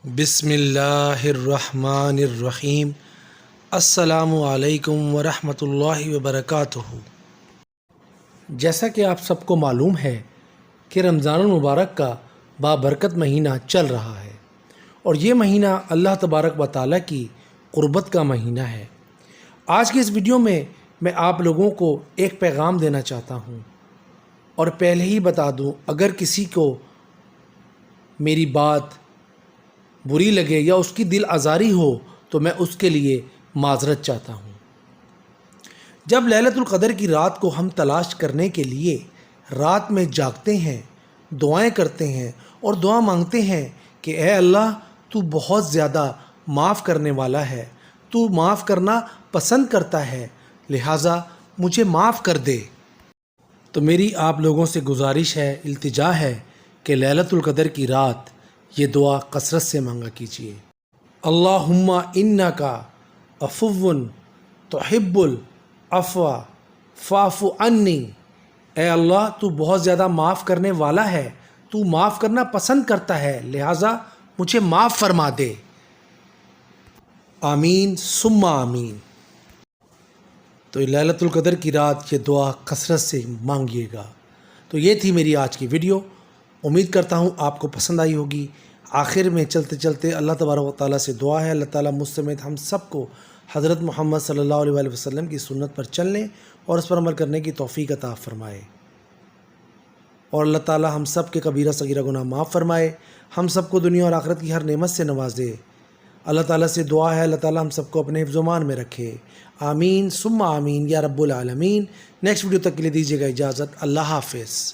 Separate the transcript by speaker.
Speaker 1: بسم اللہ الرحمن الرحیم۔ السلام علیکم ورحمۃ اللہ وبرکاتہ۔ جیسا کہ آپ سب کو معلوم ہے کہ رمضان المبارک کا بابرکت مہینہ چل رہا ہے، اور یہ مہینہ اللہ تبارک و تعالیٰ کی قربت کا مہینہ ہے۔ آج کی اس ویڈیو میں آپ لوگوں کو ایک پیغام دینا چاہتا ہوں، اور پہلے ہی بتا دوں، اگر کسی کو میری بات بری لگے یا اس کی دل آزاری ہو تو میں اس کے لیے معذرت چاہتا ہوں۔ جب لیلۃ القدر کی رات کو ہم تلاش کرنے کے لیے رات میں جاگتے ہیں، دعائیں کرتے ہیں اور دعا مانگتے ہیں کہ اے اللہ، تو بہت زیادہ معاف کرنے والا ہے، تو معاف کرنا پسند کرتا ہے، لہٰذا مجھے معاف کر دے، تو میری آپ لوگوں سے گزارش ہے، التجا ہے کہ لیلۃ القدر کی رات یہ دعا کثرت سے مانگا کیجیے۔ اللہم انکا عفو تحب العفو فاعف عنی، اے اللہ تو بہت زیادہ معاف کرنے والا ہے، تو معاف کرنا پسند کرتا ہے، لہٰذا مجھے معاف فرما دے۔ آمین ثم آمین۔ تو لیلۃ القدر کی رات یہ دعا کثرت سے مانگیے گا۔ تو یہ تھی میری آج کی ویڈیو، امید کرتا ہوں آپ کو پسند آئی ہوگی۔ آخر میں چلتے چلتے اللہ تبارک و تعالیٰ سے دعا ہے، اللہ تعالیٰ مجھ سمیت ہم سب کو حضرت محمد صلی اللہ علیہ وآلہ وسلم کی سنت پر چلنے اور اس پر عمل کرنے کی توفیق عطا فرمائے، اور اللہ تعالیٰ ہم سب کے کبیرہ صغیرہ گناہ معاف فرمائے، ہم سب کو دنیا اور آخرت کی ہر نعمت سے نوازے۔ اللہ تعالیٰ سے دعا ہے، اللہ تعالیٰ ہم سب کو اپنے حفظ و امان میں رکھے۔ آمین ثم آمین یا رب العالمین۔ نیکسٹ ویڈیو تک کے لیے دیجیے گا اجازت۔ اللہ حافظ۔